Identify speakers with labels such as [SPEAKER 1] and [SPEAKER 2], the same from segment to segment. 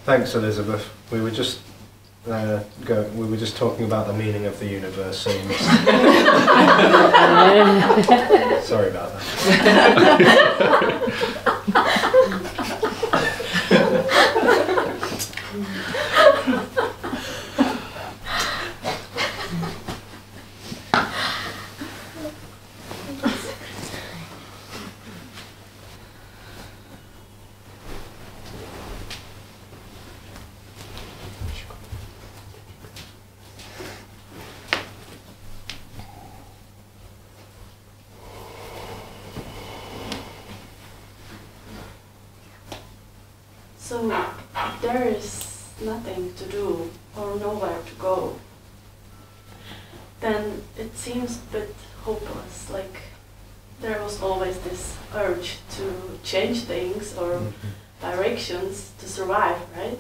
[SPEAKER 1] Thanks, Elizabeth. We were just talking about the meaning of the universe. So you missed Sorry about that.
[SPEAKER 2] So there is nothing to do or nowhere to go, then it seems a bit hopeless, like there was always this urge to change things or directions to survive, right?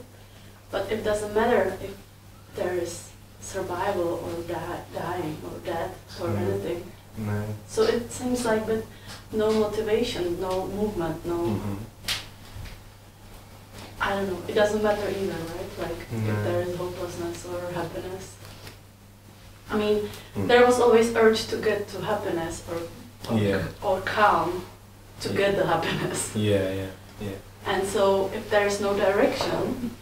[SPEAKER 2] But it doesn't matter if there is survival or dying or death or anything.
[SPEAKER 1] No.
[SPEAKER 2] So it seems like but no motivation, no movement, no... I don't know, it doesn't matter either, right? Like, if there is hopelessness or happiness. I mean, there was always urge to get to happiness or calm to get the happiness.
[SPEAKER 1] Yeah.
[SPEAKER 2] And so, if there is no direction,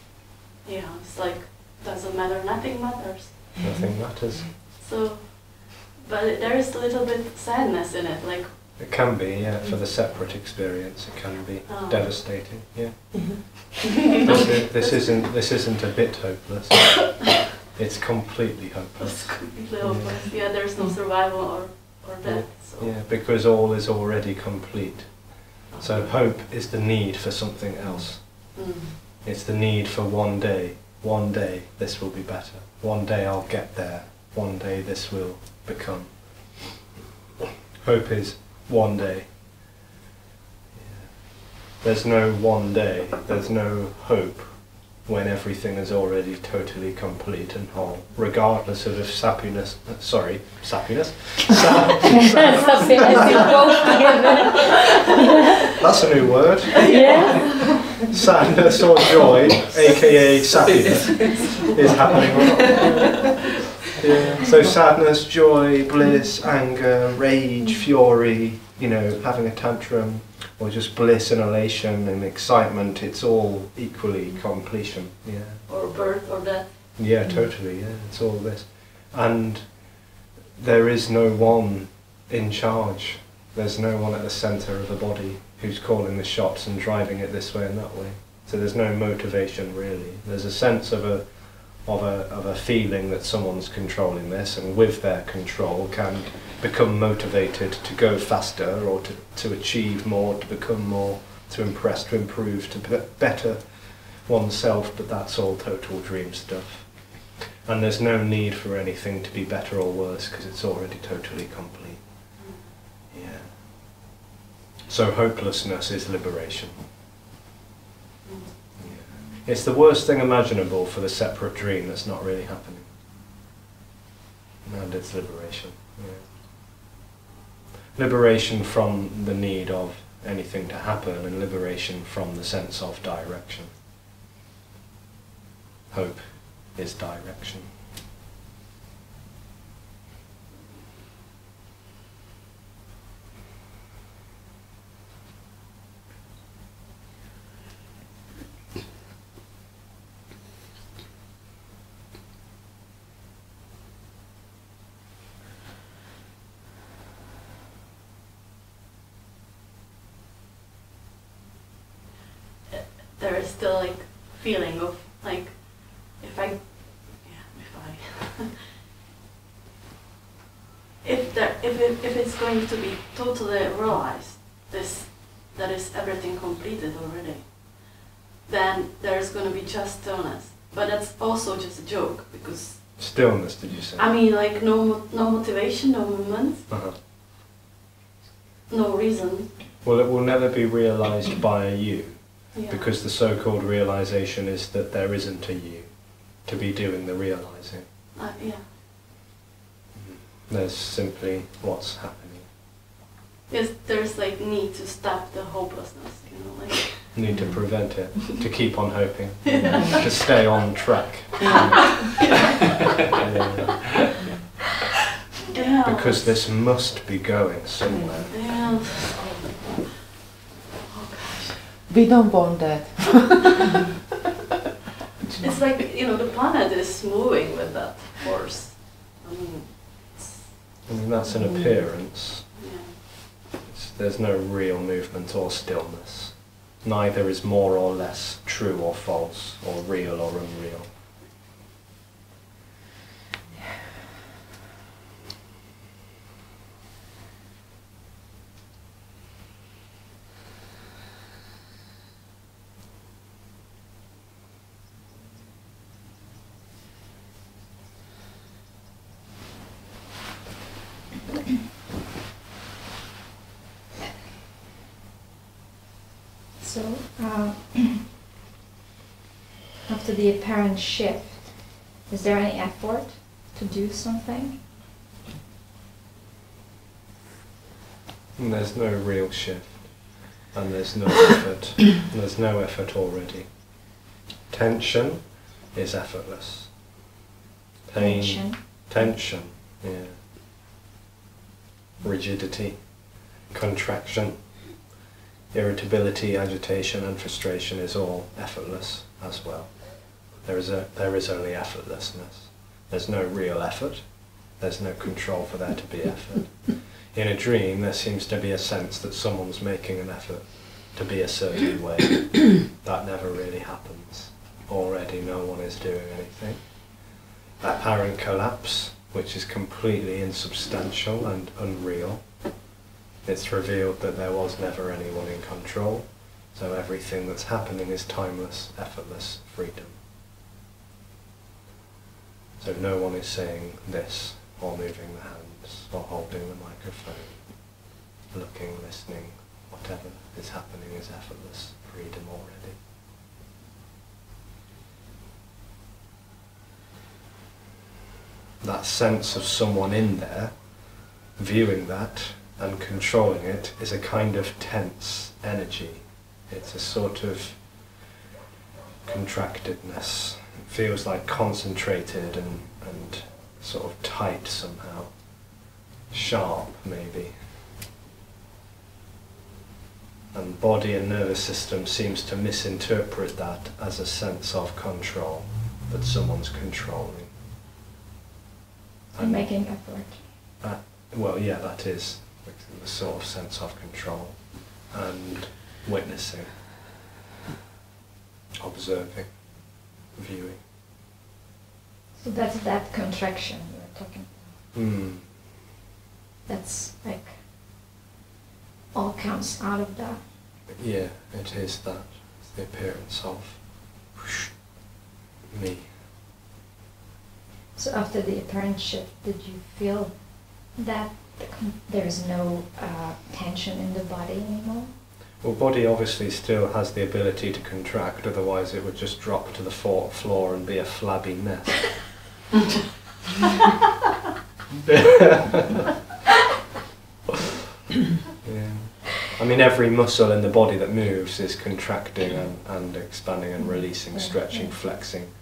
[SPEAKER 2] it's like, doesn't matter, nothing matters.
[SPEAKER 1] Nothing matters.
[SPEAKER 2] So, but there is a little bit sadness in it, like...
[SPEAKER 1] It can be, for the separate experience, it can be devastating, This isn't a bit hopeless. It's completely hopeless.
[SPEAKER 2] It's completely hopeless. Yeah, there's no survival or death. So.
[SPEAKER 1] Yeah, because all is already complete. So hope is the need for something else. It's the need for one day this will be better. One day I'll get there. One day this will become. Hope is one day. There's no one day, there's no hope when everything is already totally complete and whole, regardless of if sappiness. That's a new word.
[SPEAKER 3] Yeah.
[SPEAKER 1] Sadness or joy, aka sappiness, is happening or not. Yeah. So sadness, joy, bliss, anger, rage, fury, having a tantrum, or just bliss and elation and excitement, it's all equally completion. Yeah.
[SPEAKER 2] Or birth or death.
[SPEAKER 1] Yeah, totally, it's all this. And there is no one in charge. There's no one at the centre of the body who's calling the shots and driving it this way and that way. So there's no motivation really. There's a sense of a feeling that someone's controlling this, and with their control can become motivated to go faster or to achieve more, to become more, to impress, to improve, to better oneself, but that's all total dream stuff. And there's no need for anything to be better or worse because it's already totally complete. Yeah. So hopelessness is liberation. It's the worst thing imaginable for the separate dream that's not really happening. And it's liberation. Yeah. Liberation from the need of anything to happen, and liberation from the sense of direction. Hope is direction.
[SPEAKER 2] There is still like feeling of like if it's going to be totally realized, that is everything completed already, then there's going to be just stillness. But that's also just a joke, because
[SPEAKER 1] stillness, did you say?
[SPEAKER 2] I mean, like no motivation, no movement, no reason.
[SPEAKER 1] Well, it will never be realized by a you. Because the so-called realization is that there isn't a you to be doing the realizing. There's simply what's happening.
[SPEAKER 2] Yes, there's like need to stop the hopelessness, like.
[SPEAKER 1] need to prevent it, to keep on hoping, to stay on track.
[SPEAKER 2] Yeah.
[SPEAKER 1] Because this must be going somewhere.
[SPEAKER 2] Yeah. Oh gosh.
[SPEAKER 3] We don't want that.
[SPEAKER 2] It's like, you know, the planet is moving with that force. I mean,
[SPEAKER 1] That's an appearance.
[SPEAKER 2] yeah.
[SPEAKER 1] There's no real movement or stillness. Neither is more or less true or false, or real or unreal.
[SPEAKER 4] So, after the apparent shift, is there any effort to do something?
[SPEAKER 1] And there's no real shift, and there's no effort. There's no effort already. Tension is effortless. Pain, tension, yeah. Rigidity, contraction, irritability, agitation and frustration is all effortless as well. There is only effortlessness. There's no real effort. There's no control for there to be effort. In a dream there seems to be a sense that someone's making an effort to be a certain way. That never really happens. Already no one is doing anything. Apparent collapse, which is completely insubstantial and unreal. It's revealed that there was never anyone in control, so everything that's happening is timeless, effortless freedom. So no one is saying this, or moving the hands, or holding the microphone, looking, listening, whatever is happening is effortless freedom already. That sense of someone in there, viewing that and controlling it, is a kind of tense energy. It's a sort of contractedness. It feels like concentrated and sort of tight somehow. Sharp, maybe. And body and nervous system seems to misinterpret that as a sense of control, that someone's controlling.
[SPEAKER 4] And making effort.
[SPEAKER 1] Well, yeah, that is the sort of sense of control. And witnessing, observing, viewing.
[SPEAKER 4] So that's that contraction you were talking about. That's like all comes out of that.
[SPEAKER 1] Yeah, it is that. It's the appearance of me.
[SPEAKER 4] So after the apparent shift, did you feel that there's no tension in the body anymore?
[SPEAKER 1] Well, body obviously still has the ability to contract, otherwise it would just drop to the floor and be a flabby mess. Yeah. I mean, every muscle in the body that moves is contracting and expanding and releasing, stretching, flexing.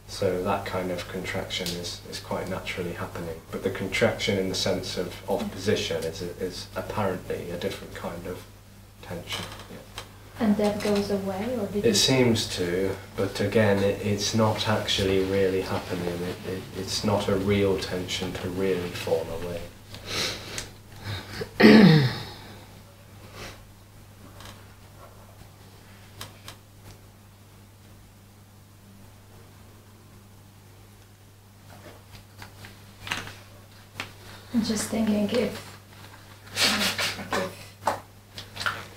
[SPEAKER 1] So that kind of contraction is quite naturally happening. But the contraction in the sense of position is apparently a different kind of tension. Yeah.
[SPEAKER 4] And that goes away, or did
[SPEAKER 1] it seems to, but again, it's not actually really happening. It's not a real tension to really fall away.
[SPEAKER 4] I'm just thinking if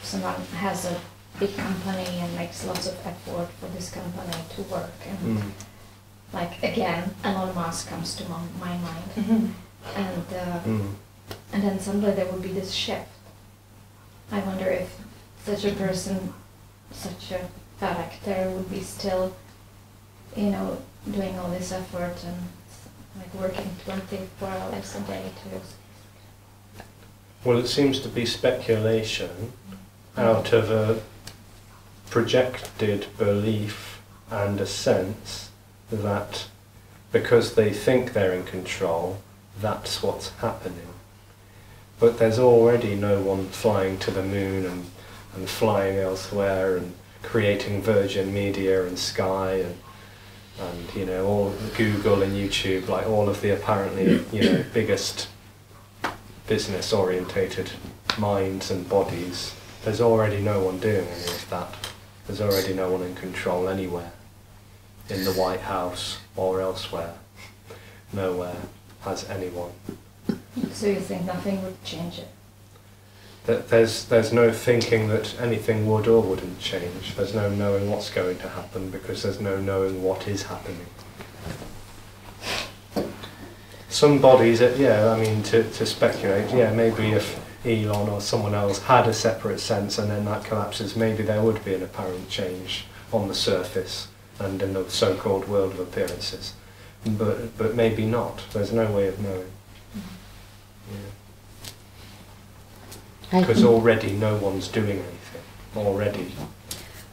[SPEAKER 4] someone has a big company and makes lots of effort for this company to work, and like again, Elon Musk comes to my mind, and then suddenly there would be this shift. I wonder if such a person, such a character, would be still, doing all this effort and like working 24 hours a day to...
[SPEAKER 1] Well, it seems to be speculation out of projected belief and a sense that because they think they're in control, that's what's happening. But there's already no one flying to the moon and flying elsewhere and creating Virgin Media and Sky and you know, all Google and YouTube, like all of the apparently, you know, biggest business orientated minds and bodies. There's already no one doing any of that. There's already no one in control anywhere, in the White House or elsewhere. Nowhere has anyone.
[SPEAKER 4] So you think nothing would change it?
[SPEAKER 1] There's no thinking that anything would or wouldn't change. There's no knowing what's going to happen because there's no knowing what is happening. Some bodies, yeah, I mean, to speculate, yeah, maybe if Elon or someone else had a separate sense and then that collapses, maybe there would be an apparent change on the surface and in the so-called world of appearances. But maybe not. There's no way of knowing. Yeah. Because already no one's doing anything. Already.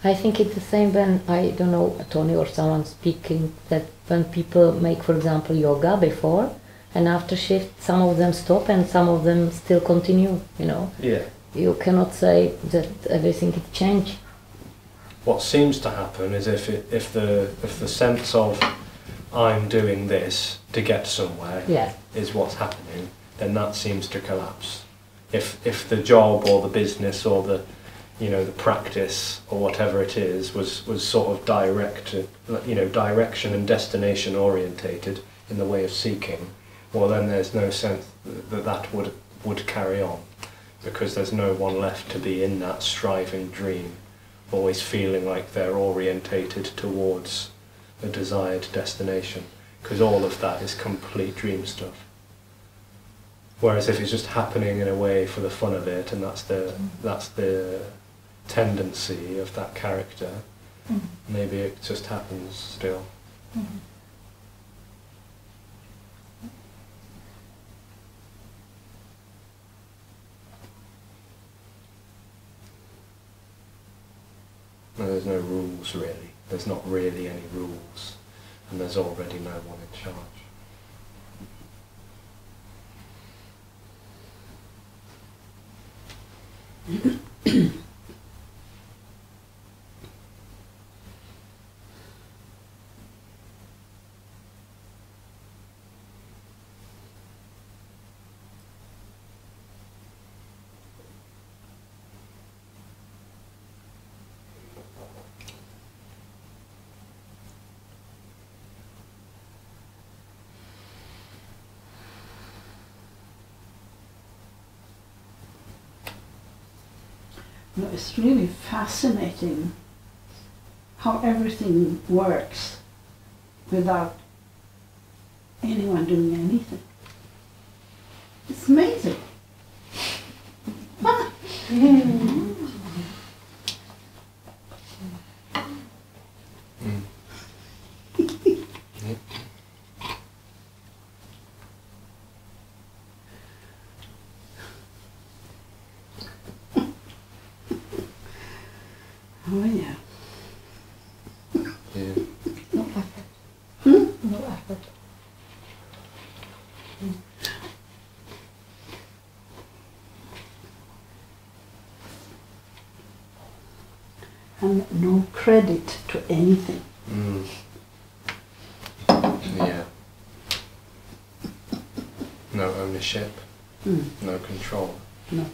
[SPEAKER 3] I think it's the same when, I don't know, Tony or someone speaking, that when people make, for example, yoga before, and after shift, some of them stop and some of them still continue, you know.
[SPEAKER 1] Yeah.
[SPEAKER 3] You cannot say that everything is changed.
[SPEAKER 1] What seems to happen is if the sense of I'm doing this to get somewhere is what's happening, then that seems to collapse. If the job or the business or the, you know, the practice or whatever it is was sort of direction and destination orientated in the way of seeking, well then there's no sense that would carry on, because there's no one left to be in that striving dream, always feeling like they're orientated towards a desired destination, because all of that is complete dream stuff. Whereas if it's just happening in a way for the fun of it, and that's the tendency of that character, maybe it just happens still. No, there's no rules really. There's not really any rules, and there's already no one in charge.
[SPEAKER 5] No, it's really fascinating how everything works without anyone doing anything. It's amazing. Oh yeah.
[SPEAKER 1] Yeah.
[SPEAKER 4] No effort. No effort.
[SPEAKER 5] And no credit to anything.
[SPEAKER 1] Yeah. No ownership. No control.
[SPEAKER 5] No.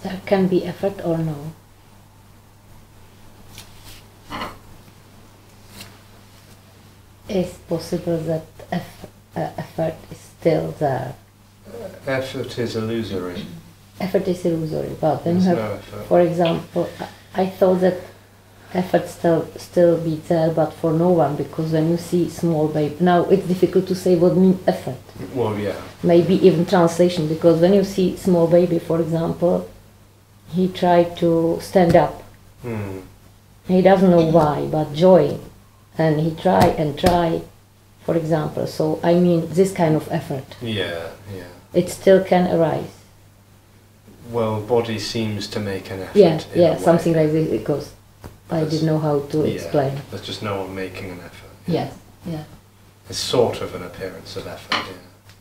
[SPEAKER 3] there can be effort or no? Is possible that effort is still there?
[SPEAKER 1] Effort is illusory.
[SPEAKER 3] Effort is illusory, but then you
[SPEAKER 1] There's
[SPEAKER 3] have,
[SPEAKER 1] no effort.
[SPEAKER 3] for example, I thought that effort still be there, but for no one, because when you see small baby, now it's difficult to say what means effort.
[SPEAKER 1] Well, yeah.
[SPEAKER 3] Maybe even translation, because when you see small baby, for example, he tried to stand up.
[SPEAKER 1] Hmm.
[SPEAKER 3] He doesn't know why, but joy, and he try and try, for example. So I mean, this kind of effort,
[SPEAKER 1] Yeah, yeah.
[SPEAKER 3] it still can arise.
[SPEAKER 1] Well, body seems to make an effort.
[SPEAKER 3] Yeah,
[SPEAKER 1] in a
[SPEAKER 3] yeah,
[SPEAKER 1] way.
[SPEAKER 3] something like this, because I
[SPEAKER 1] There's-
[SPEAKER 3] didn't know how to
[SPEAKER 1] Yeah,
[SPEAKER 3] explain.
[SPEAKER 1] there's just no one making an effort.
[SPEAKER 3] Yes, yeah,
[SPEAKER 1] It's sort of an appearance of effort,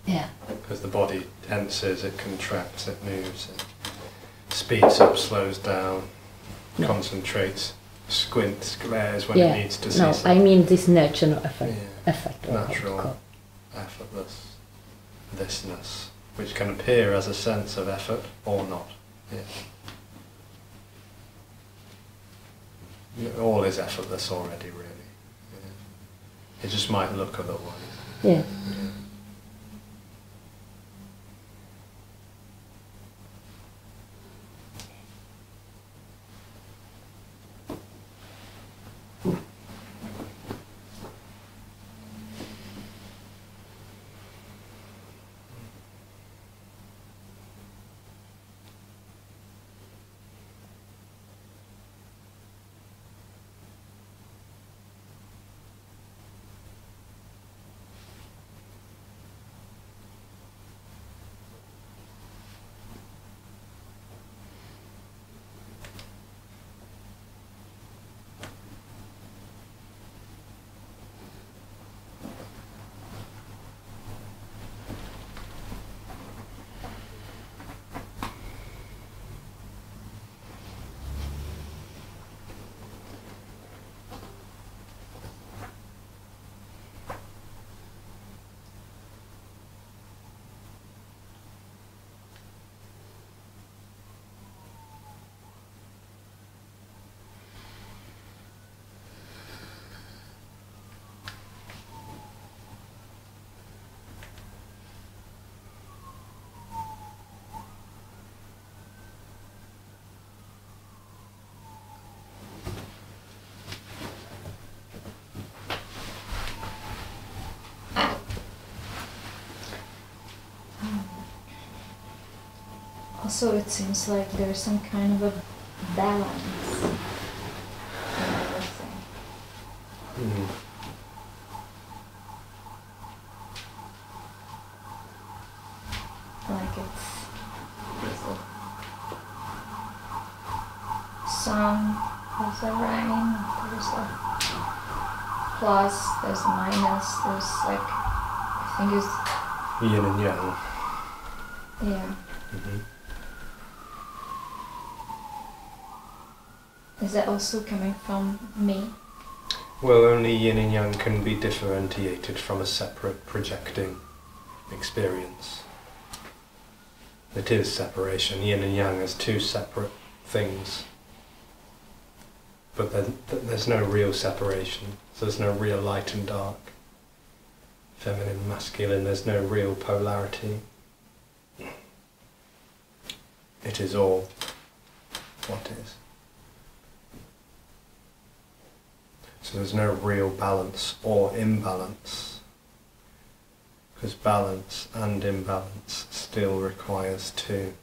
[SPEAKER 1] yeah.
[SPEAKER 3] yeah,
[SPEAKER 1] Because the body tenses, it contracts, it moves, it speeds up, slows down,
[SPEAKER 3] Yeah.
[SPEAKER 1] concentrates, squints, glares when
[SPEAKER 3] yeah.
[SPEAKER 1] it needs to see
[SPEAKER 3] No, I
[SPEAKER 1] something.
[SPEAKER 3] mean this natural effort,
[SPEAKER 1] Yeah.
[SPEAKER 3] effort, or how to
[SPEAKER 1] Natural.
[SPEAKER 3] call.
[SPEAKER 1] Effortless thisness, which can appear as a sense of effort or not. Yeah. All is effortless already, really. Yeah. It just might look otherwise.
[SPEAKER 3] Yeah.
[SPEAKER 1] Yeah.
[SPEAKER 4] Also, it seems like there's some kind of a balance in everything.
[SPEAKER 1] Mm.
[SPEAKER 4] Like there's a sun, there's a rain, there's a plus, there's a minus, there's like, I think it's,
[SPEAKER 1] Yin and yang.
[SPEAKER 4] yeah.
[SPEAKER 1] Mhm.
[SPEAKER 4] Is that also coming from me?
[SPEAKER 1] Well, only yin and yang can be differentiated from a separate projecting experience. It is separation, yin and yang as two separate things. But there's no real separation, so there's no real light and dark. Feminine, masculine, there's no real polarity. It is all what is. So there's no real balance or imbalance, because balance and imbalance still requires two.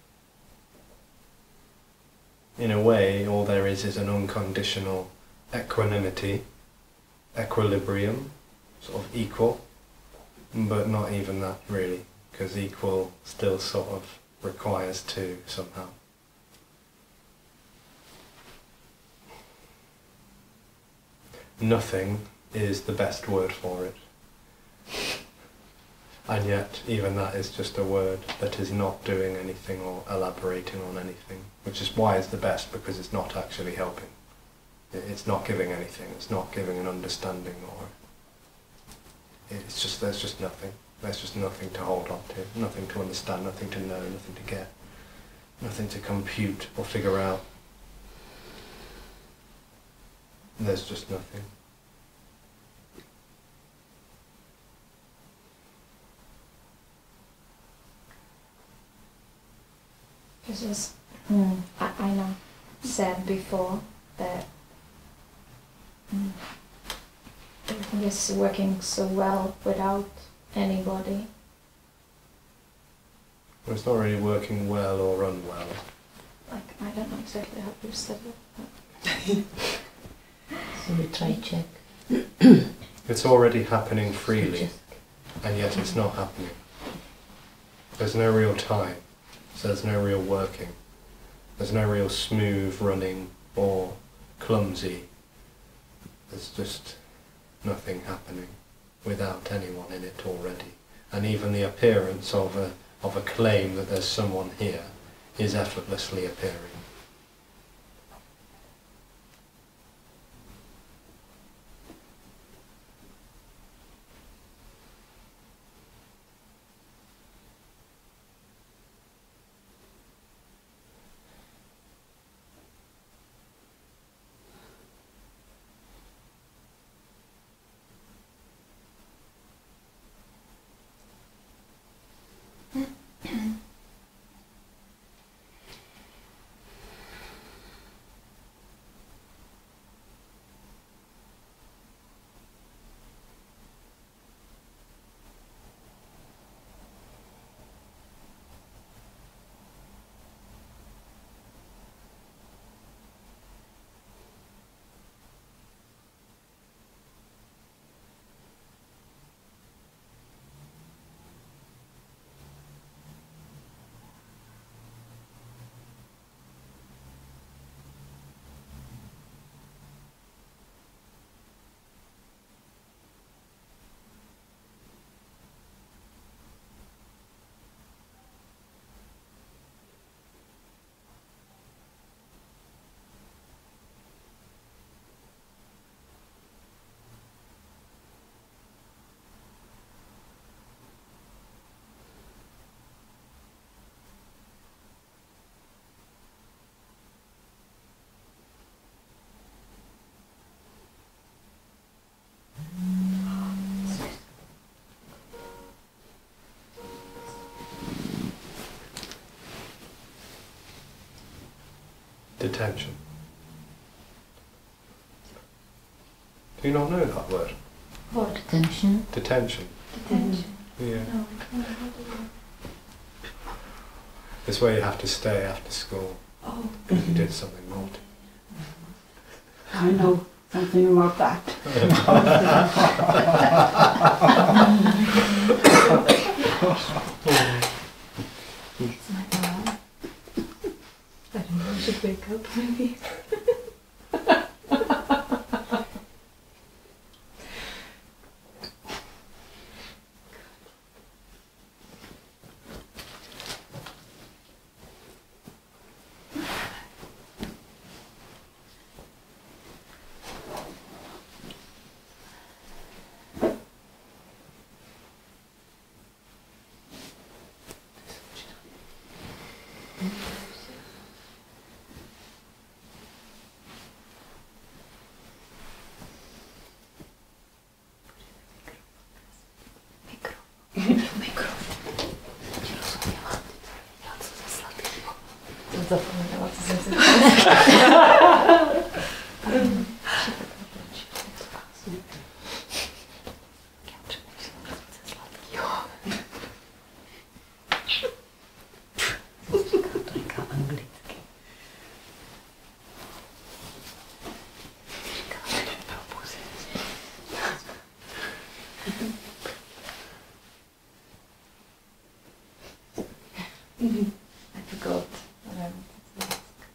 [SPEAKER 1] In a way, all there is an unconditional equanimity, equilibrium, sort of equal, but not even that really, because equal still sort of requires two somehow. Nothing is the best word for it. And yet, even that is just a word that is not doing anything or elaborating on anything, which is why it's the best, because it's not actually helping. It's not giving anything, it's not giving an understanding, or it's just, there's just nothing. There's just nothing to hold on to, nothing to understand, nothing to know, nothing to get. nothing to compute or figure out. There's just nothing.
[SPEAKER 4] This is, I know, said before that everything is working so well without anybody.
[SPEAKER 1] Well, it's not really working well or unwell.
[SPEAKER 4] Like, I don't know exactly how you said it.
[SPEAKER 3] So we try check.
[SPEAKER 1] It's already happening freely, and yet it's not happening. There's no real time, so there's no real working. There's no real smooth running or clumsy. There's just nothing happening without anyone in it already. And even the appearance of a claim that there's someone here is effortlessly appearing. Detention. Do you not know that word?
[SPEAKER 4] What?
[SPEAKER 3] Detention.
[SPEAKER 1] Detention.
[SPEAKER 4] Detention?
[SPEAKER 1] Yeah.
[SPEAKER 4] No, I don't know how to do.
[SPEAKER 1] It's where you have to stay after school
[SPEAKER 4] Oh.
[SPEAKER 1] because you did something naughty.
[SPEAKER 5] I know something about that.
[SPEAKER 4] It's my alarm. I don't know, I should wake up maybe.
[SPEAKER 3] Zapomniała, co jsem I forgot what I wanted to ask.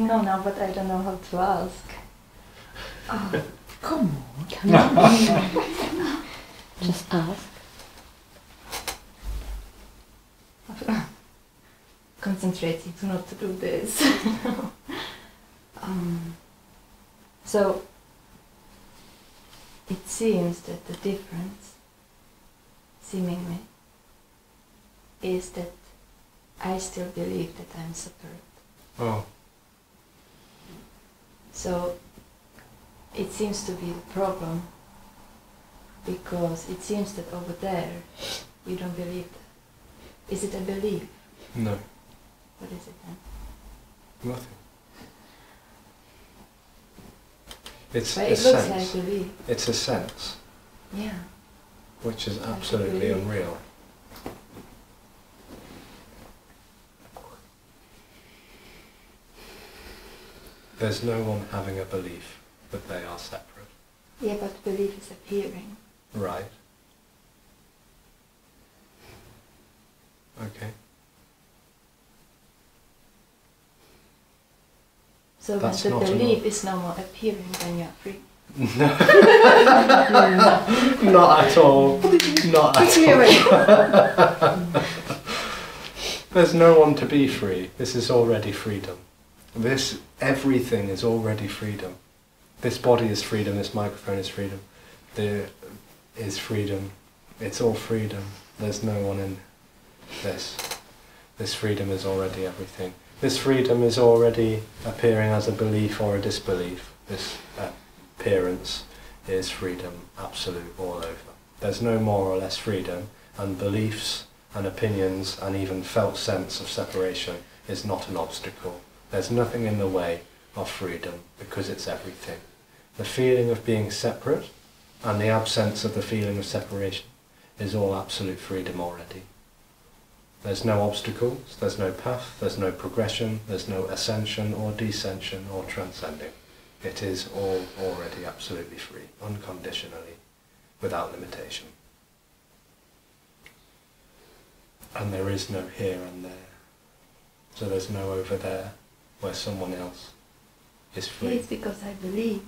[SPEAKER 4] know now, but I don't know how to ask.
[SPEAKER 5] Oh, come on.
[SPEAKER 3] Come on. Just ask.
[SPEAKER 4] Concentrating to not to do this. So it seems that the difference, seemingly, is that I still believe that I'm separate.
[SPEAKER 1] Oh.
[SPEAKER 4] So it seems to be the problem, because it seems that over there you don't believe that. Is it a belief?
[SPEAKER 1] No.
[SPEAKER 4] What is it then?
[SPEAKER 1] Nothing. It's
[SPEAKER 4] But
[SPEAKER 1] a
[SPEAKER 4] it looks
[SPEAKER 1] sense.
[SPEAKER 4] like belief.
[SPEAKER 1] It's a sense,
[SPEAKER 4] Yeah.
[SPEAKER 1] which is
[SPEAKER 4] Like a
[SPEAKER 1] absolutely
[SPEAKER 4] belief.
[SPEAKER 1] unreal. There's no one having a belief that they are separate.
[SPEAKER 4] Yeah, but belief is appearing.
[SPEAKER 1] Right. Okay.
[SPEAKER 4] So
[SPEAKER 1] That's
[SPEAKER 4] when the
[SPEAKER 1] not
[SPEAKER 4] belief
[SPEAKER 1] enough.
[SPEAKER 4] is no more appearing, then you're free.
[SPEAKER 1] Not at all. Not at all. There's no one to be free. This is already freedom. Everything is already freedom. This body is freedom, this microphone is freedom. There is freedom. It's all freedom. There's no one in this. This freedom is already everything. This freedom is already appearing as a belief or a disbelief. This appearance is freedom, absolute, all over. There's no more or less freedom, and beliefs and opinions and even felt sense of separation is not an obstacle. There's nothing in the way of freedom because it's everything. The feeling of being separate and the absence of the feeling of separation is all absolute freedom already. There's no obstacles, there's no path, there's no progression, there's no ascension or descension or transcending. It is all already absolutely free, unconditionally, without limitation. And there is no here and there. So there's no over there where someone else is free.
[SPEAKER 4] It's because I believe.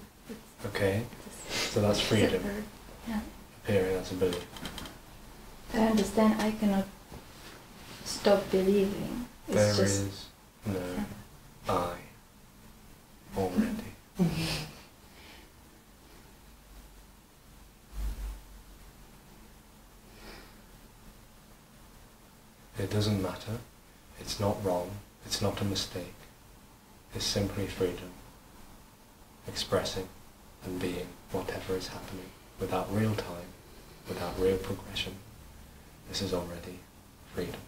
[SPEAKER 1] Okay, so that's freedom,
[SPEAKER 4] Separate. Yeah.
[SPEAKER 1] appearing as a belief.
[SPEAKER 4] I understand I cannot stop believing. It's
[SPEAKER 1] There
[SPEAKER 4] just
[SPEAKER 1] is no I already. It doesn't matter, it's not wrong, it's not a mistake, it's simply freedom, expressing and being whatever is happening, without real time, without real progression. This is already freedom.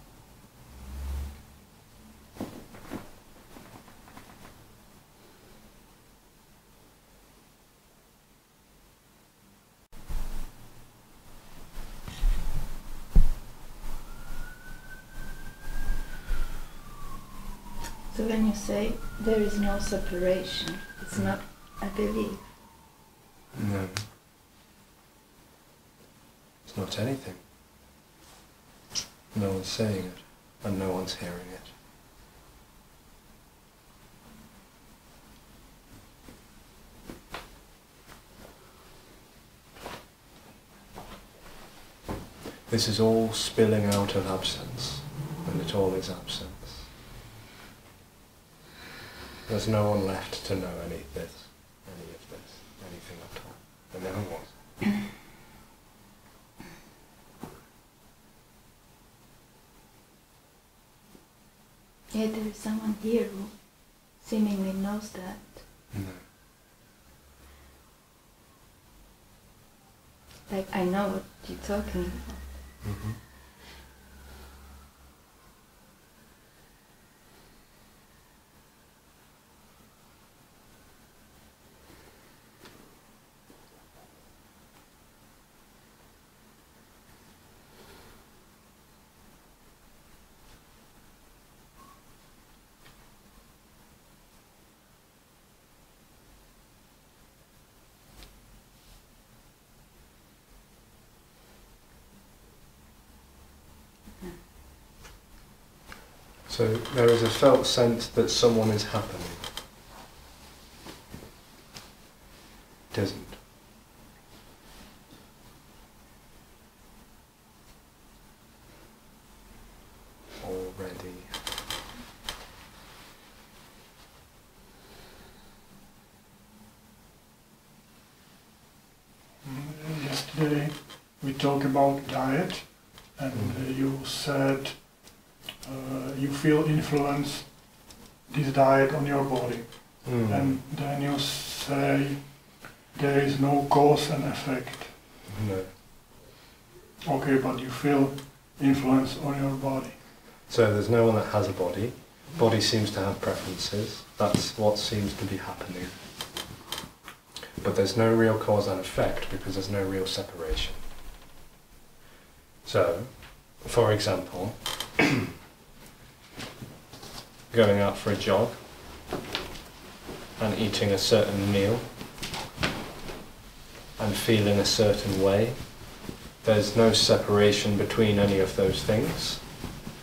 [SPEAKER 4] So when you say there is no separation, it's not a belief.
[SPEAKER 1] No. It's not anything. No one's saying it, and no one's hearing it. This is all spilling out of absence, and it all is absence. There's no one left to know any of this, anything at all. There never was.
[SPEAKER 4] Yeah, there is someone here who seemingly knows that.
[SPEAKER 1] No.
[SPEAKER 4] Like, I know what you're talking about.
[SPEAKER 1] Mm-hmm. So there is a felt sense that someone is happening, isn't. Already.
[SPEAKER 6] Yesterday we talked about diet, and you said you feel influence this diet on your body, and then you say there is no cause and effect.
[SPEAKER 1] No.
[SPEAKER 6] Okay, but you feel influence on your body.
[SPEAKER 1] So there's no one that has a body. Body seems to have preferences. That's what seems to be happening. But there's no real cause and effect because there's no real separation. So, for example, going out for a jog and eating a certain meal and feeling a certain way, there's no separation between any of those things.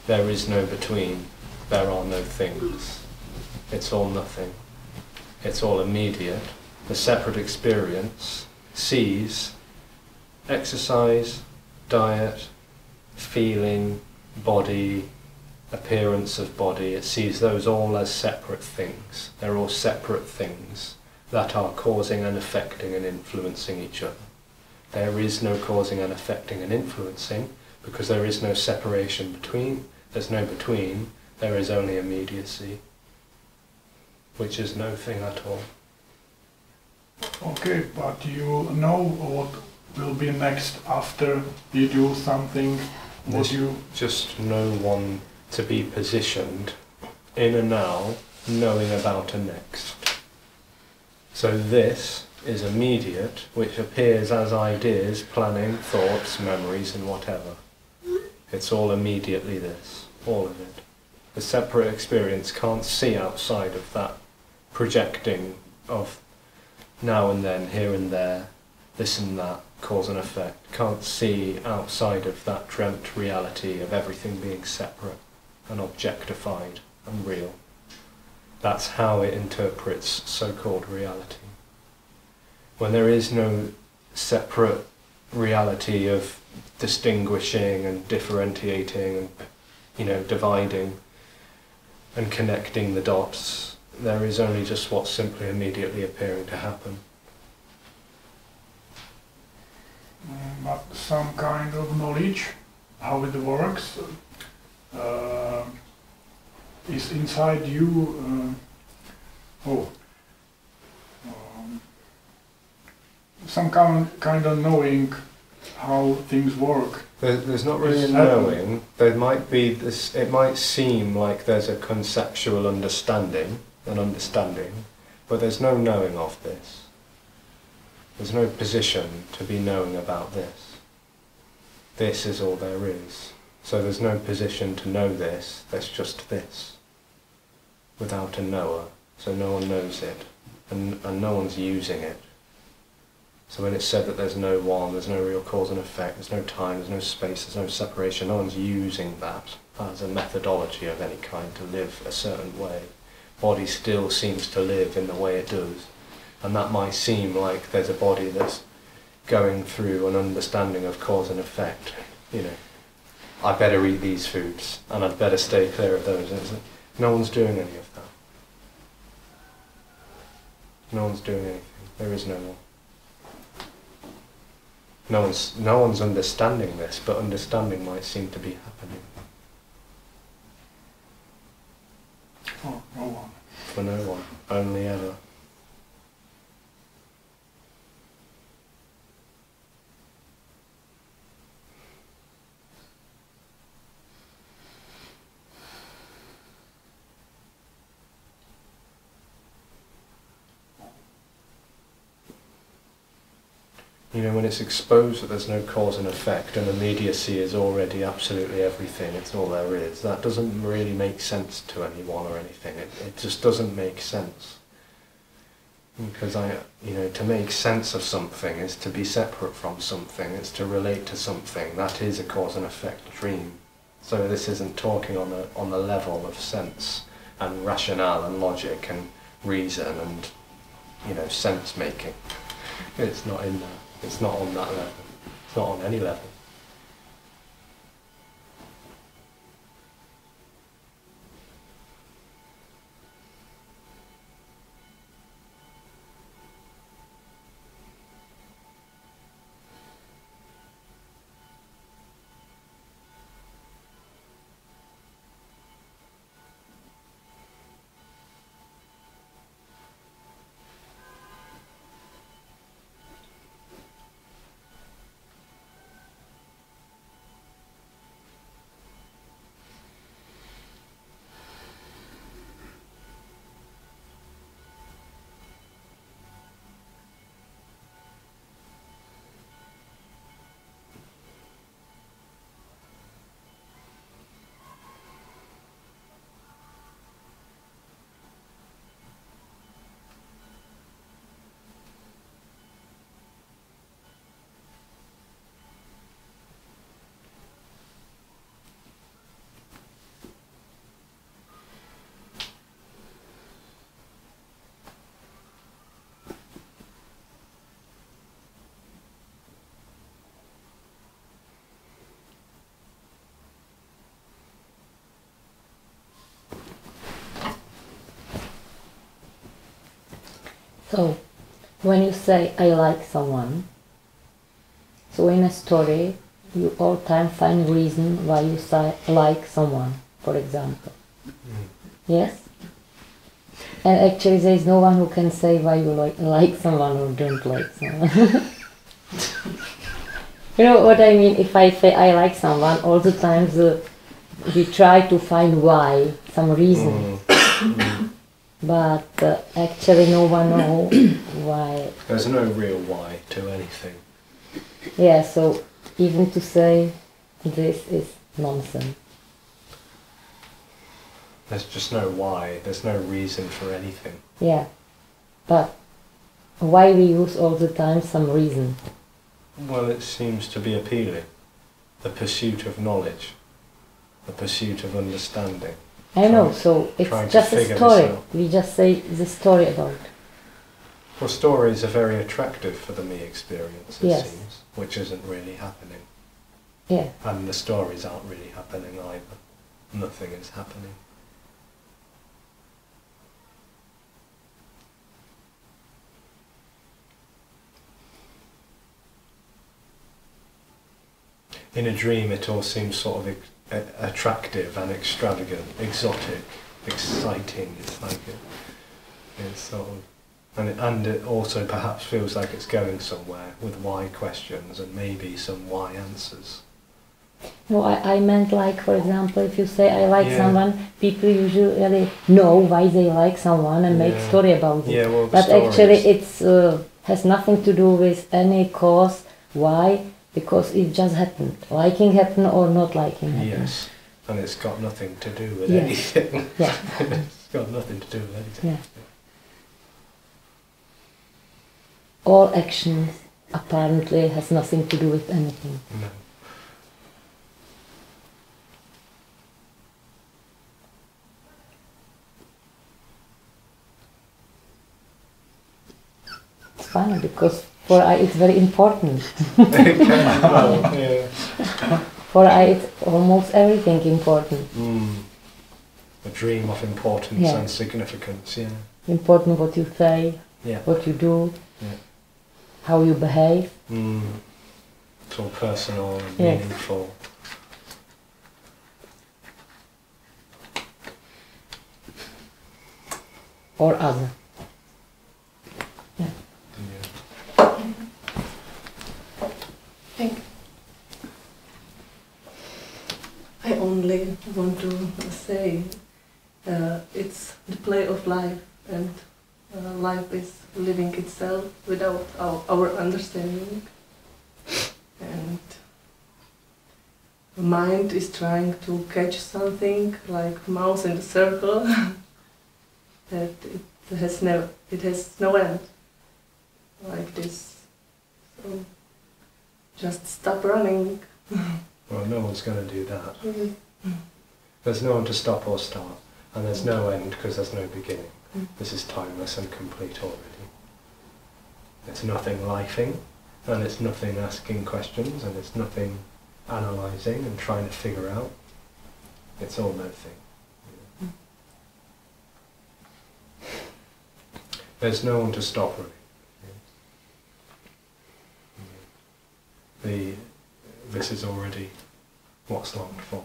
[SPEAKER 1] There is no between. There are no things. It's all nothing. It's all immediate. The separate experience sees exercise, diet, feeling, body, appearance of body. It sees those all as separate things. They're all separate things that are causing and affecting and influencing each other. There is no causing and affecting and influencing because there is no separation between. There's no between. There is only immediacy, which is no thing at all.
[SPEAKER 6] Okay, but you know what will be next after you do something, what
[SPEAKER 1] There's
[SPEAKER 6] you...
[SPEAKER 1] just no one to be positioned in a now, knowing about a next. So this is immediate, which appears as ideas, planning, thoughts, memories and whatever. It's all immediately this, all of it. The separate experience can't see outside of that projecting of now and then, here and there, this and that, cause and effect. Can't see outside of that dreamt reality of everything being separate and objectified and real. That's how it interprets so-called reality. When there is no separate reality of distinguishing and differentiating and, dividing and connecting the dots, there is only just what's simply immediately appearing to happen.
[SPEAKER 6] But some kind of knowledge, how it works, is inside you. Some kind of knowing how things work.
[SPEAKER 1] There's not really a knowing. There might be this. It might seem like there's a conceptual understanding, but there's no knowing of this. There's no position to be knowing about this. This is all there is. So there's no position to know this. There's just this, without a knower. So no one knows it, and no one's using it. So when it's said that there's no one, there's no real cause and effect, there's no time, there's no space, there's no separation, no one's using that as a methodology of any kind to live a certain way. Body still seems to live in the way it does. And that might seem like there's a body that's going through an understanding of cause and effect. I better eat these foods, and I'd better stay clear of those. No one's doing any of that. No one's doing anything. There is no one. No one's understanding this, but understanding might seem to be happening.
[SPEAKER 6] For no one.
[SPEAKER 1] For no one. Only ever. When it's exposed that there's no cause and effect and immediacy is already absolutely everything, it's all there is, that doesn't really make sense to anyone or anything. It just doesn't make sense. Because to make sense of something is to be separate from something, it's to relate to something. That is a cause and effect dream. So this isn't talking on the level of sense and rationale and logic and reason and sense making. It's not in there. It's not on that level. It's not on any level.
[SPEAKER 3] So, when you say I like someone, so in a story, you all time find reason why you like someone, for example. Yes? And actually there is no one who can say why you like someone or don't like someone. You know what I mean? If I say I like someone, all the times we try to find why, some reason. But actually no one knows why.
[SPEAKER 1] There's no real why to anything.
[SPEAKER 3] Yeah, so even to say this is nonsense.
[SPEAKER 1] There's just no why, there's no reason for anything.
[SPEAKER 3] Yeah, but why we use all the time some reason?
[SPEAKER 1] Well, it seems to be appealing. The pursuit of knowledge, the pursuit of understanding.
[SPEAKER 3] I know, so it's just a story. We just say the story about.
[SPEAKER 1] Well, stories are very attractive for the me experience, it seems, which isn't really happening.
[SPEAKER 3] Yeah.
[SPEAKER 1] And the stories aren't really happening either. Nothing is happening. In a dream it all seems sort of attractive and extravagant, exotic, exciting. It's like it's sort of, and it also perhaps feels like it's going somewhere with why questions and maybe some why answers.
[SPEAKER 3] No, I meant like, for example, if you say I like someone, people usually know why they like someone and make story about it.
[SPEAKER 1] Yeah, well,
[SPEAKER 3] but actually it's has nothing to do with any cause, why, because it just happened. Liking happened or not liking happened.
[SPEAKER 1] Yes, and it's got nothing to do with
[SPEAKER 3] Yes.
[SPEAKER 1] anything.
[SPEAKER 3] Yeah.
[SPEAKER 1] It's got nothing to do with anything.
[SPEAKER 3] Yeah. All actions apparently has nothing to do with anything.
[SPEAKER 1] No.
[SPEAKER 3] It's funny because for I it's very important.
[SPEAKER 1] Well, yeah.
[SPEAKER 3] For I it's almost everything important.
[SPEAKER 1] A dream of importance
[SPEAKER 3] Yeah.
[SPEAKER 1] and significance, yeah.
[SPEAKER 3] Important what you say,
[SPEAKER 1] Yeah.
[SPEAKER 3] what you do,
[SPEAKER 1] Yeah.
[SPEAKER 3] how you behave.
[SPEAKER 1] It's all personal and
[SPEAKER 3] Yes.
[SPEAKER 1] meaningful.
[SPEAKER 3] Or other. Yeah.
[SPEAKER 1] Yeah.
[SPEAKER 7] I only want to say it's the play of life, and life is living itself without our understanding, and the mind is trying to catch something like mouse in the circle that it has no end, like this. So just stop running.
[SPEAKER 1] Well, no one's going to do that. There's no one to stop or start, and there's no end because there's no beginning. This is timeless and complete already. It's nothing lifing, and it's nothing asking questions, and it's nothing analysing and trying to figure out. It's all nothing. There's no one to stop really. This is already what's longed for.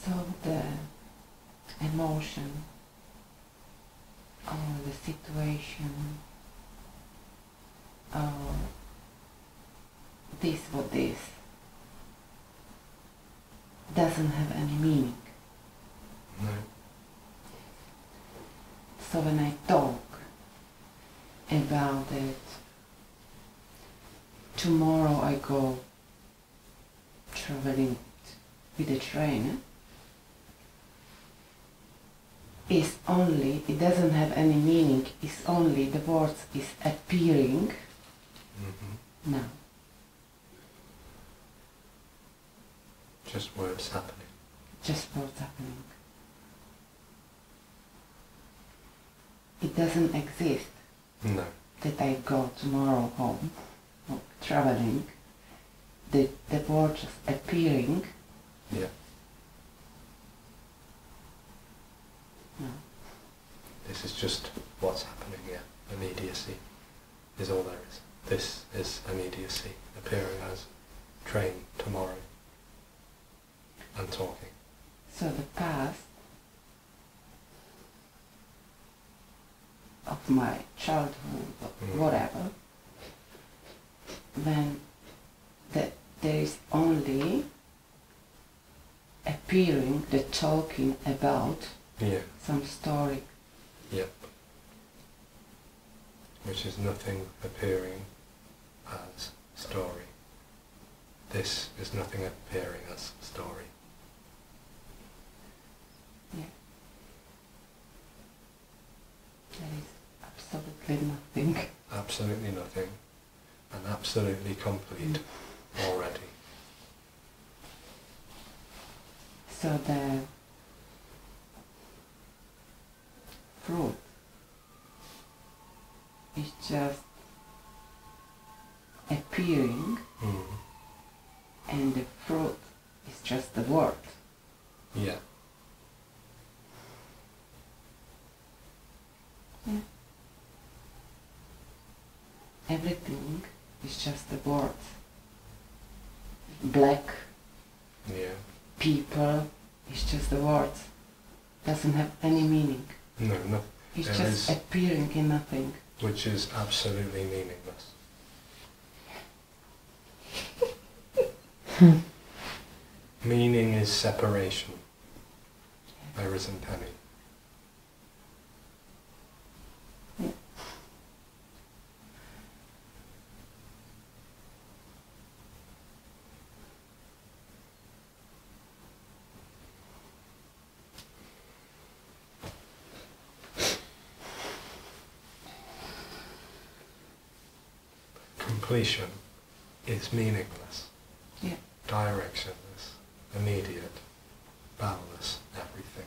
[SPEAKER 5] So the emotion or the situation or this or this doesn't have any meaning.
[SPEAKER 1] No.
[SPEAKER 5] So when I talk about it, tomorrow I go traveling with a train, is only, it doesn't have any meaning, it's only the words is appearing now.
[SPEAKER 1] Just words happening.
[SPEAKER 5] Just words happening. It doesn't exist
[SPEAKER 1] No.
[SPEAKER 5] that I go tomorrow home or traveling, the words just appearing.
[SPEAKER 1] Yeah.
[SPEAKER 5] No.
[SPEAKER 1] This is just what's happening, yeah. Immediacy is all there is. This is immediacy, appearing as train tomorrow and talking.
[SPEAKER 5] So the past of my childhood or whatever, when there is only appearing, the talking about
[SPEAKER 1] Yeah.
[SPEAKER 5] some story.
[SPEAKER 1] Yep. Which is nothing appearing as story. This is nothing appearing as story.
[SPEAKER 5] Yeah. There is absolutely nothing.
[SPEAKER 1] Absolutely nothing. And absolutely complete already.
[SPEAKER 5] So the fruit is just appearing, and the fruit is just the word.
[SPEAKER 1] Yeah.
[SPEAKER 5] Yeah. Everything is just the word. Black
[SPEAKER 1] Yeah.
[SPEAKER 5] people is just the word. Doesn't have any meaning.
[SPEAKER 1] No, no.
[SPEAKER 5] It's
[SPEAKER 1] There
[SPEAKER 5] just
[SPEAKER 1] is-
[SPEAKER 5] appearing in nothing.
[SPEAKER 1] Which is absolutely meaningless. Meaning is separation. There isn't any.
[SPEAKER 5] Yeah.
[SPEAKER 1] Completion is meaningless.
[SPEAKER 5] Yeah.
[SPEAKER 1] Directionless, immediate, boundless, everything.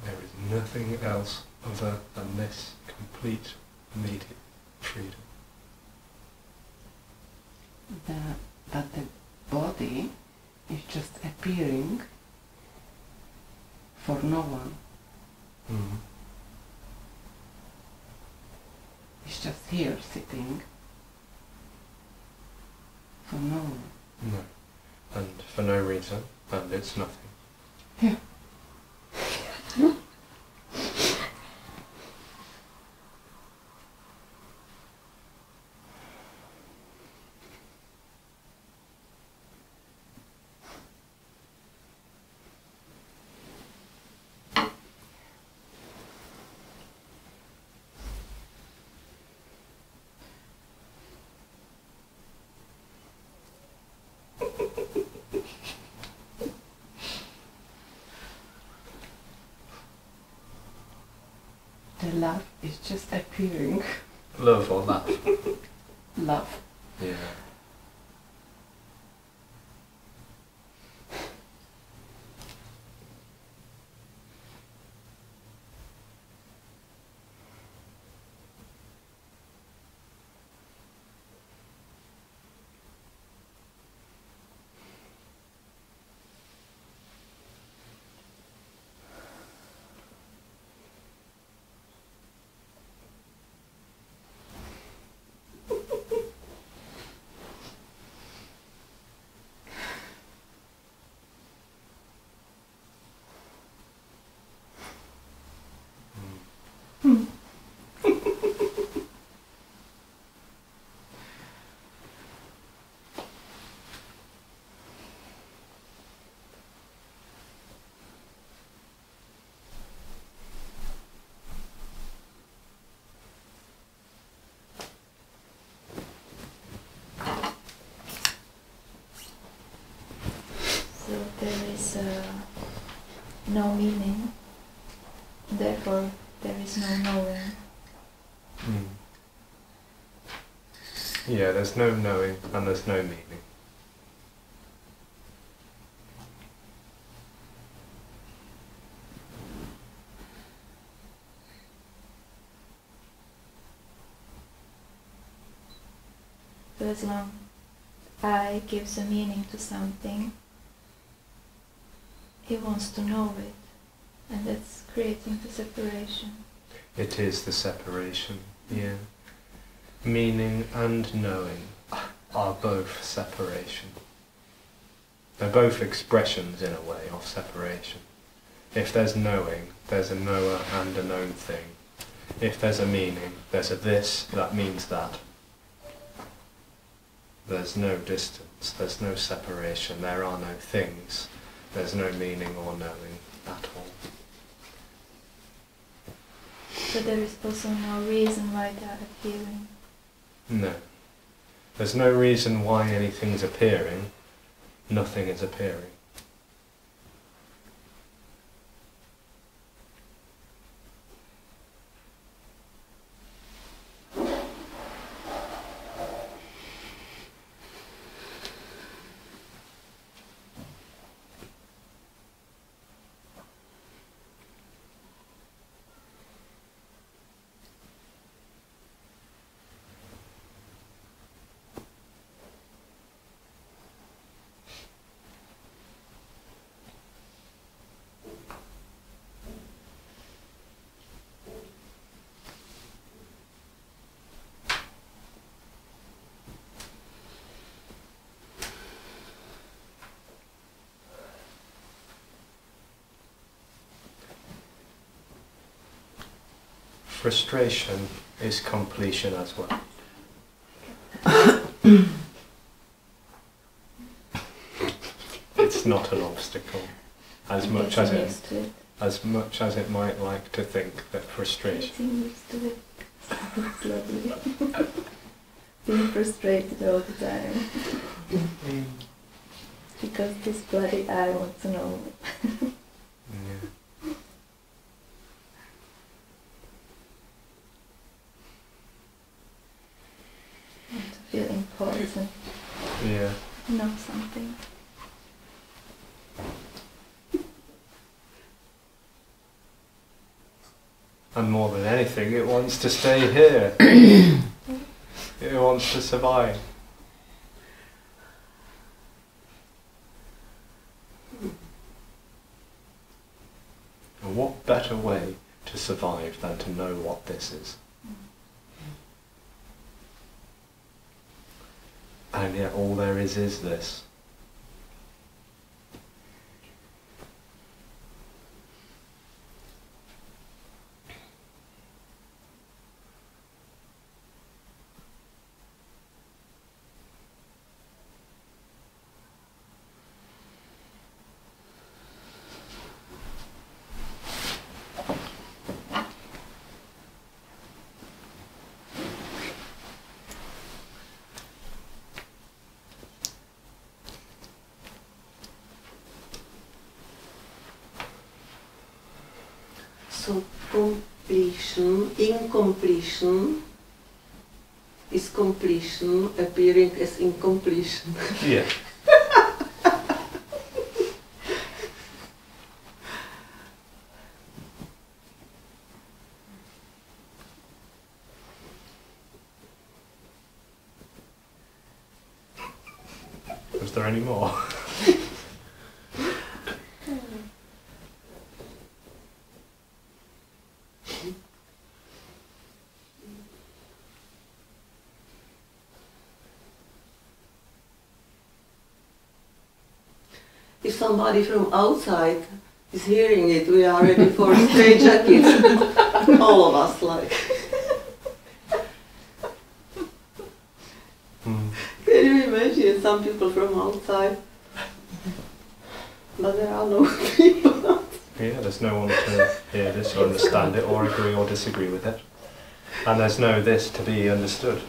[SPEAKER 1] There is nothing else other than this complete, immediate freedom.
[SPEAKER 5] That the body is just appearing for no one. It's just here sitting for no one.
[SPEAKER 1] No. and for no reason, and it's nothing.
[SPEAKER 5] Yeah. The love is just appearing.
[SPEAKER 1] Love or laugh?
[SPEAKER 5] Love.
[SPEAKER 1] Yeah.
[SPEAKER 4] So there is no meaning, therefore there is no knowing.
[SPEAKER 1] Yeah, there's no knowing and there's no meaning.
[SPEAKER 4] So as long I gives a meaning to something, it wants to know it, and that's creating the separation.
[SPEAKER 1] It is the separation, yeah. Meaning and knowing are both separation. They're both expressions, in a way, of separation. If there's knowing, there's a knower and a known thing. If there's a meaning, there's a this that means that. There's no distance, there's no separation, there are no things, there's no meaning or knowing at all.
[SPEAKER 4] So there is also no reason why they are appearing.
[SPEAKER 1] No. There's no reason why anything's appearing, nothing is appearing. Frustration is completion as well. It's not an obstacle, as much as it might like to think that frustration.
[SPEAKER 4] Getting used to it slowly. Being frustrated all the time. Because this bloody eye wants to know.
[SPEAKER 1] Yeah.
[SPEAKER 4] Want to feel important.
[SPEAKER 1] Yeah.
[SPEAKER 4] Know something.
[SPEAKER 1] And more than anything, it wants to stay here. It wants to survive. And what better way to survive than to know what this is? And yet all there is this.
[SPEAKER 7] So completion, incompletion is completion appearing as incompletion.
[SPEAKER 1] Yeah. Was there any more?
[SPEAKER 7] If somebody from outside is hearing it, we are ready for straight jackets. All of us, like. Can you imagine some people from outside? But there are no people.
[SPEAKER 1] Yeah, there's no one to hear this or understand it or agree or disagree with it. And there's no this to be understood.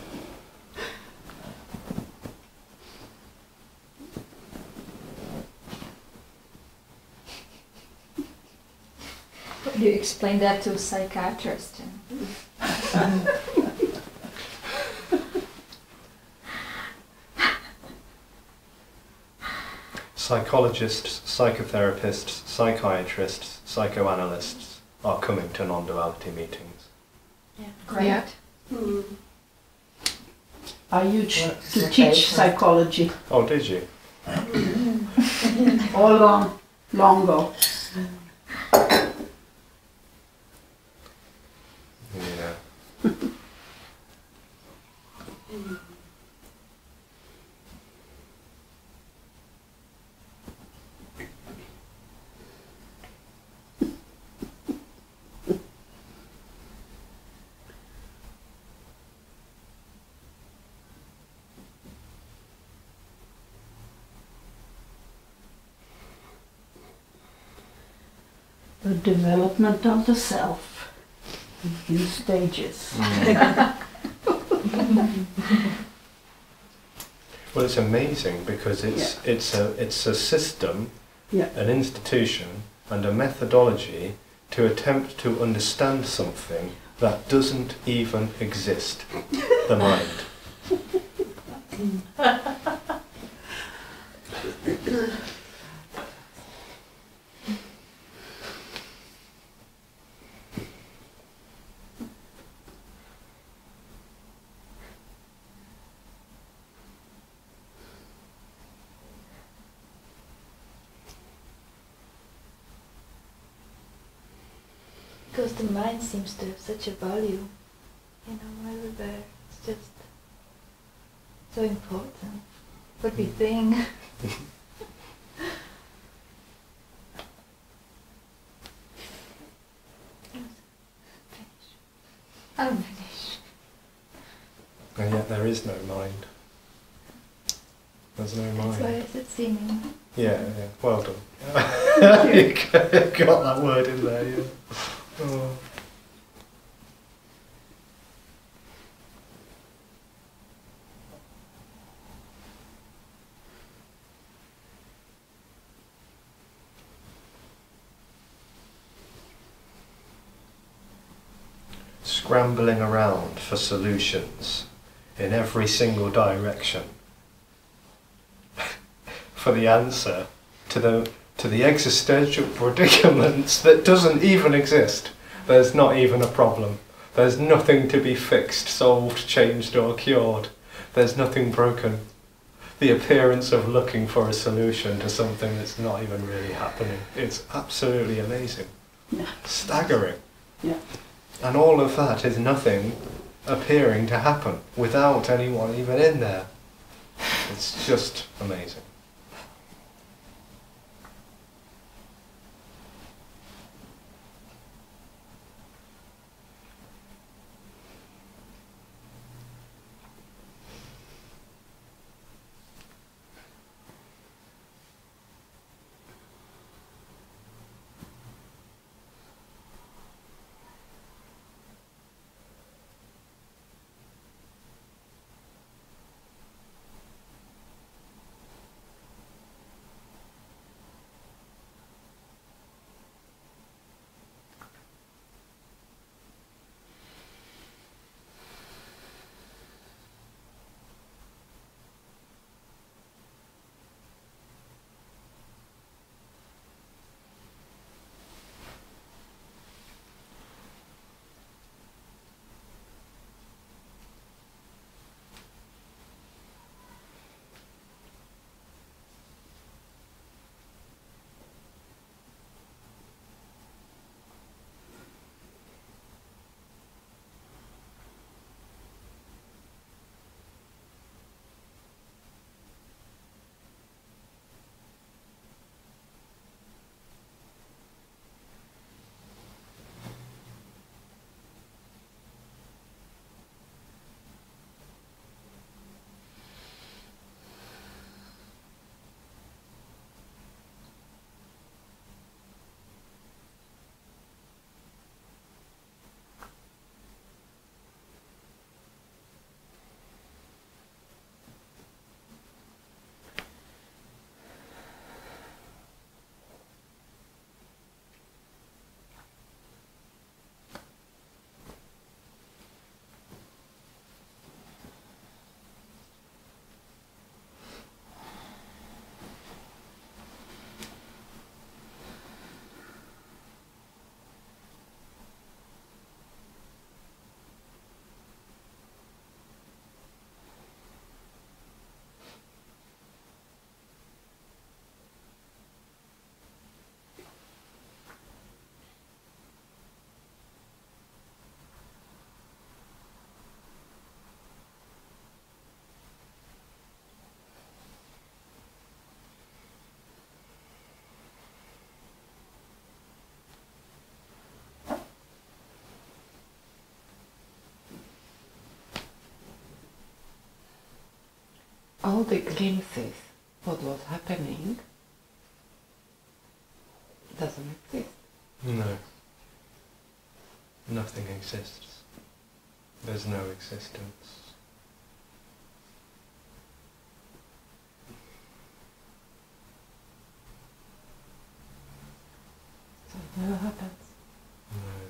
[SPEAKER 4] Do you explain that to a psychiatrist?
[SPEAKER 1] Psychologists, psychotherapists, psychiatrists, psychoanalysts are coming to non-duality meetings.
[SPEAKER 4] Great.
[SPEAKER 8] Yeah.
[SPEAKER 7] Hmm.
[SPEAKER 8] I used to teach psychology
[SPEAKER 1] Oh, did you?
[SPEAKER 8] all long ago.
[SPEAKER 1] Yeah.
[SPEAKER 8] The development of the self in stages.
[SPEAKER 1] Well, it's amazing because it's a system,
[SPEAKER 8] Yeah.
[SPEAKER 1] an institution, and a methodology to attempt to understand something that doesn't even exist, the mind.
[SPEAKER 2] Because the mind seems to have such a value, everywhere. It's just so important. What we think. I'm finished.
[SPEAKER 1] And yet there is no mind. There's no
[SPEAKER 2] That's why
[SPEAKER 1] mind.
[SPEAKER 2] I said seeming.
[SPEAKER 1] Yeah, well done. You got that word in there, yeah. Oh. Scrambling around for solutions in every single direction for the answer to the existential predicaments that doesn't even exist. There's not even a problem. There's nothing to be fixed, solved, changed or cured. There's nothing broken. The appearance of looking for a solution to something that's not even really happening. It's absolutely amazing.
[SPEAKER 8] Yeah.
[SPEAKER 1] Staggering.
[SPEAKER 8] Yeah.
[SPEAKER 1] And all of that is nothing appearing to happen without anyone even in there. It's just amazing.
[SPEAKER 5] all the glimpses what was happening doesn't exist.
[SPEAKER 1] No. Nothing exists. There's no existence.
[SPEAKER 5] So it never happens.
[SPEAKER 1] No.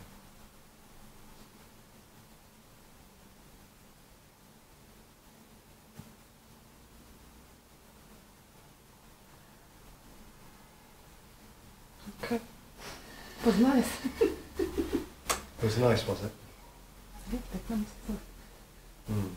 [SPEAKER 5] Okay. It was nice.
[SPEAKER 1] It was nice, was it?
[SPEAKER 5] Yeah, that one's
[SPEAKER 1] Mm.